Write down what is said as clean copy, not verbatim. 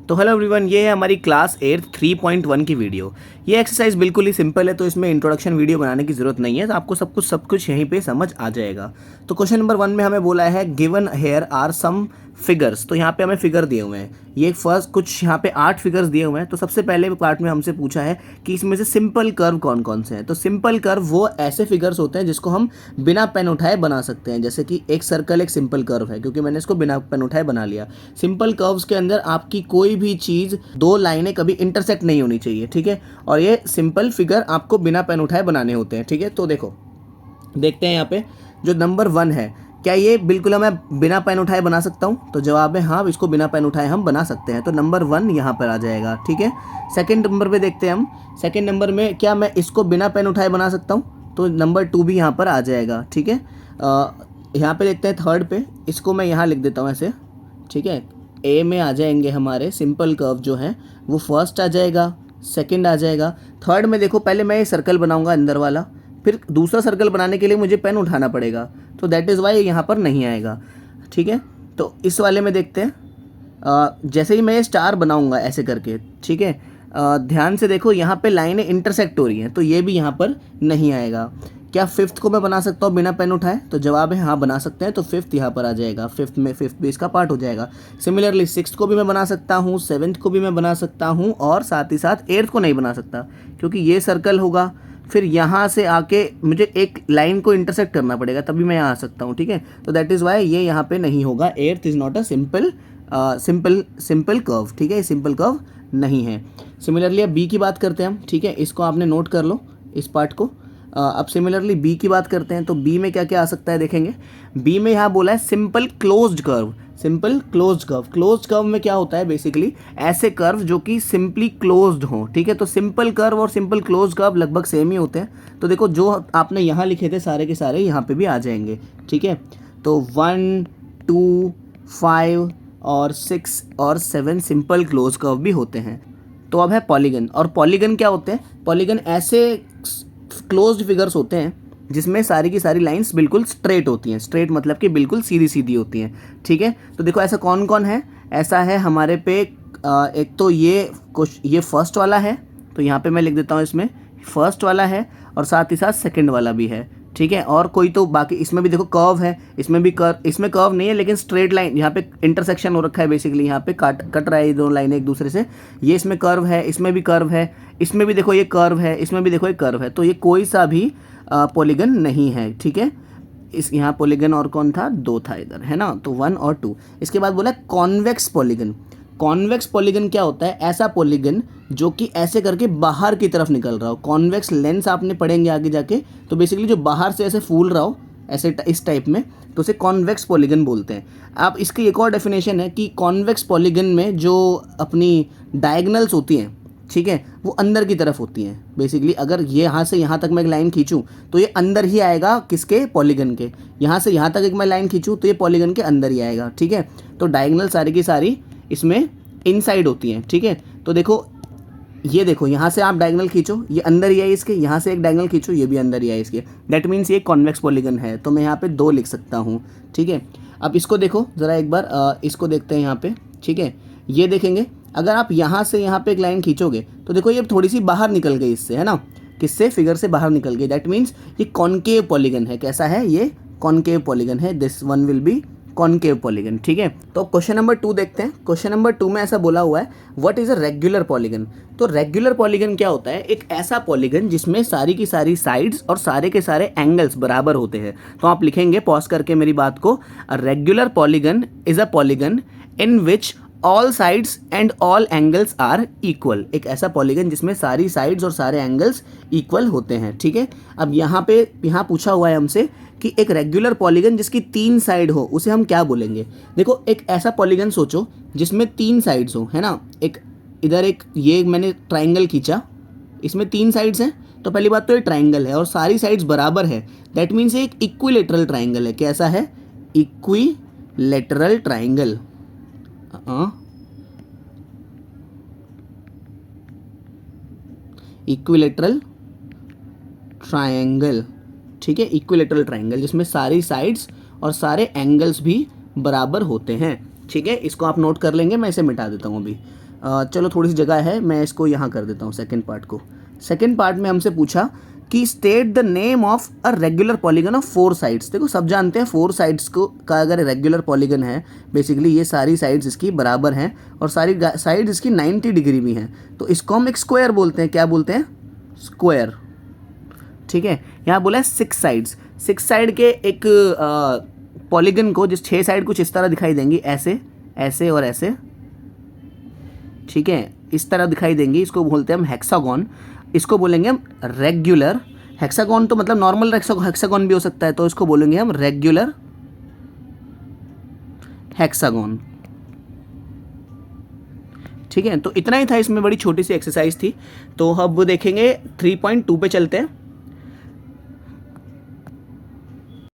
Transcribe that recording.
तो hello everyone, ये है हमारी क्लास 8 3.1 की वीडियो। ये एक्सरसाइज बिल्कुल ही सिंपल है, तो इसमें इंट्रोडक्शन वीडियो बनाने की ज़रूरत नहीं है। तो आपको सब कुछ यहीं पे समझ आ जाएगा। तो क्वेश्चन नंबर 1 में हमें बोला है given here are some figures. तो यहाँ पे हमें फिगर दिए हुए हैं। ये फर्स्ट कुछ यहाँ पे 8 फिगर्स दिए हुए हैं। तो सबसे पहले पार्ट में हमसे पूछा है कि इसमें से सिंपल कर्व कौन कौन से हैं। तो सिंपल कर्व वो ऐसे फिगर्स होते हैं जिसको हम बिना पेन उठाए बना सकते हैं। जैसे कि एक सर्कल एक सिंपल कर्व है, क्योंकि मैंने इसको बिना पेन उठाए बना लिया। सिंपल कर्व्स के अंदर आपकी कोई भी चीज़ दो लाइनें कभी इंटरसेक्ट नहीं होनी चाहिए, ठीक है। और ये सिंपल फिगर आपको बिना पेन उठाए बनाने होते हैं, ठीक है। तो देखो, देखते हैं यहाँ पे जो नंबर 1 है, क्या ये बिल्कुल मैं बिना पेन उठाए बना सकता हूँ? तो जवाब है हाँ, इसको बिना पेन उठाए हम बना सकते हैं। तो नंबर 1 यहाँ पर आ जाएगा, ठीक है। सेकंड नंबर पे देखते हैं हम। सेकंड नंबर में क्या मैं इसको बिना पेन उठाए बना सकता हूँ? तो नंबर 2 भी यहाँ पर आ जाएगा, ठीक है। यहाँ पे देखते हैं थर्ड पे। इसको मैं यहाँ लिख देता हूँ ऐसे, ठीक है। ए में आ जाएंगे हमारे सिंपल कर्व जो है वो फर्स्ट आ जाएगा, सेकंड आ जाएगा। थर्ड में देखो, पहले मैं ये सर्कल बनाऊंगा अंदर वाला, फिर दूसरा सर्कल बनाने के लिए मुझे पेन उठाना पड़ेगा। तो दैट इज़ वाई यहाँ पर नहीं आएगा, ठीक है। तो इस वाले में देखते हैं। जैसे ही मैं ये स्टार बनाऊंगा ऐसे करके, ठीक है। ध्यान से देखो, यहाँ पे लाइनें इंटरसेक्ट हो रही हैं, तो ये भी यहाँ पर नहीं आएगा। क्या फिफ्थ को मैं बना सकता हूँ बिना पेन उठाए? तो जवाब है हाँ, बना सकते हैं। तो फिफ्थ यहाँ पर आ जाएगा। फिफ्थ भी इसका पार्ट हो जाएगा। सिमिलरली सिक्स्थ को भी मैं बना सकता हूँ, सेवन्थ को भी मैं बना सकता हूँ, और साथ ही साथ एट्थ को नहीं बना सकता, क्योंकि ये सर्कल होगा, फिर यहाँ से आके मुझे एक लाइन को इंटरसेक्ट करना पड़ेगा, तभी मैं यहाँ आ सकता हूँ, ठीक है। तो दैट इज़ वाई ये यहाँ पे नहीं होगा। Eighth is not a simple curve, ठीक है। सिंपल कर्व नहीं है। सिमिलरली अब बी की बात करते हैं हम, ठीक है। इसको आपने नोट कर लो, इस पार्ट को। अब सिमिलरली बी की बात करते हैं। तो बी में क्या क्या आ सकता है देखेंगे। बी में यहाँ बोला है simple closed curve. Simple closed curve. Closed curve में क्या होता है? बेसिकली ऐसे कर्व जो कि सिंपली क्लोज्ड हों, ठीक है। तो सिंपल कर्व और सिंपल क्लोज्ड कर्व लगभग सेम ही होते हैं। तो देखो, जो आपने यहाँ लिखे थे सारे के सारे यहाँ पे भी आ जाएंगे, ठीक है। तो 1, 2, 5 और 6 और 7 सिंपल क्लोज कर्व भी होते हैं। तो अब है पॉलीगन। और पॉलीगन क्या होते हैं? पॉलीगन ऐसे क्लोज्ड फिगर्स होते हैं जिसमें सारी की सारी लाइंस बिल्कुल स्ट्रेट होती हैं। स्ट्रेट मतलब कि बिल्कुल सीधी सीधी होती हैं, ठीक है। तो देखो, ऐसा कौन कौन है? ऐसा है हमारे पे एक तो ये फर्स्ट वाला है, तो यहाँ पे मैं लिख देता हूँ, इसमें फर्स्ट वाला है और साथ ही साथ सेकंड वाला भी है, ठीक है। और कोई तो बाकी इसमें भी देखो कर्व है, इसमें भी इसमें कर्व नहीं है, लेकिन स्ट्रेट लाइन, यहाँ पे इंटरसेक्शन हो रखा है। बेसिकली यहाँ पे कट रहा है ये दोनों लाइनें एक दूसरे से। ये इसमें कर्व है, इसमें भी कर्व है, इसमें भी देखो ये कर्व है, इसमें भी देखो ये कर्व है। तो ये कोई सा भी पॉलीगन नहीं है, ठीक है। इस यहाँ पॉलीगन और कौन था? 2 था इधर, है ना। तो 1 और 2। इसके बाद बोला कॉन्वेक्स पॉलीगन। कॉन्वेक्स पॉलीगन क्या होता है? ऐसा पॉलीगन जो कि ऐसे करके बाहर की तरफ निकल रहा हो। कॉन्वेक्स लेंस आपने पढ़ेंगे आगे जाके। तो बेसिकली जो बाहर से ऐसे फूल रहा हो, ऐसे इस टाइप में, तो उसे कॉन्वेक्स पॉलीगन बोलते हैं। आप इसकी एक और डेफिनेशन है कि कॉन्वेक्स पॉलीगन में जो अपनी डायगनल्स होती हैं, ठीक है, वो अंदर की तरफ होती हैं। बेसिकली अगर ये यहाँ से यहाँ तक मैं एक लाइन खींचूँ तो ये अंदर ही आएगा, किसके? पॉलीगन के। यहाँ से यहाँ तक एक मैं लाइन खींचूँ तो ये पॉलीगन के अंदर ही आएगा, ठीक है। तो डायगनल सारी की सारी इसमें इनसाइड होती हैं, ठीक है। तो देखो, ये देखो, यहाँ से आप डायगनल खींचो, ये अंदर ही है इसके। यहाँ से एक डायगनल खींचो, ये भी अंदर ही है इसके। दैट मीन्स ये कॉन्वेक्स पॉलीगन है। तो मैं यहाँ पे 2 लिख सकता हूँ, ठीक है। अब इसको देखो ज़रा एक बार, इसको देखते हैं यहाँ पे, ठीक है। ये देखेंगे, अगर आप यहाँ से यहाँ पे एक लाइन खींचोगे तो देखो ये थोड़ी सी बाहर निकल गई इससे, है ना। किससे? फिगर से बाहर निकल गई। दैट मीन्स ये कॉनकेव पॉलीगन है। कैसा है? ये कॉनकेव पॉलीगन है। This one will be concave polygon, ठीक है। तो क्वेश्चन नंबर 2 देखते हैं। क्वेश्चन नंबर 2 में ऐसा बोला हुआ है, what is a regular polygon. तो रेगुलर पॉलीगन क्या होता है? एक ऐसा पॉलीगन जिसमें सारी की सारी साइड्स और सारे के सारे एंगल्स बराबर होते हैं। तो आप लिखेंगे, पॉज करके मेरी बात को, a regular polygon is a polygon in which all sides and all angles are equal. एक ऐसा पॉलीगन जिसमें सारी साइड्स और सारे एंगल्स इक्वल होते हैं, ठीक है। अब यहाँ पूछा हुआ है हमसे कि एक रेगुलर पॉलीगन जिसकी 3 साइड हो, उसे हम क्या बोलेंगे? देखो, एक ऐसा पॉलीगन सोचो जिसमें 3 साइड्स हो, है ना। एक इधर एक ये मैंने ट्राइंगल खींचा, इसमें 3 साइड्स हैं। तो पहली बात तो ये ट्राइंगल है और सारी साइड्स बराबर है। दैट मीन्स ये एक इक्विलेटरल ट्राइंगल है। कैसा है? Equilateral triangle. इक्विलेटरल ट्रायंगल, ठीक है। इक्विलेटरल ट्रायंगल जिसमें सारी साइड्स और सारे एंगल्स भी बराबर होते हैं, ठीक है। इसको आप नोट कर लेंगे, मैं इसे मिटा देता हूँ अभी। चलो थोड़ी सी जगह है, मैं इसको यहाँ कर देता हूँ सेकेंड पार्ट को। सेकेंड पार्ट में हमसे पूछा कि state the name of a regular polygon of 4 sides. देखो सब जानते हैं 4 साइड्स को का अगर रेगुलर पॉलीगन है, बेसिकली ये सारी साइड्स इसकी बराबर हैं और सारी साइड्स इसकी 90 डिग्री भी हैं, तो इसको हम एक स्क्वायर बोलते हैं। क्या बोलते हैं? स्क्वायर। ठीक है, यहाँ बोला है 6 साइड्स। 6 साइड के एक पॉलीगन को, जिस 6 साइड कुछ इस तरह दिखाई देंगी, ऐसे ऐसे और ऐसे, ठीक है, इस तरह दिखाई देंगी, इसको बोलते हैं हम हेक्सागोन। इसको बोलेंगे हम रेगुलर। हेक्सागोन तो मतलब नॉर्मल हेक्सागोन भी हो सकता है, तो इसको बोलेंगे हम रेगुलर हेक्सागोन। ठीक है, तो इतना ही था, इसमें बड़ी छोटी सी एक्सरसाइज थी। तो अब देखेंगे 3.2 पे चलते हैं।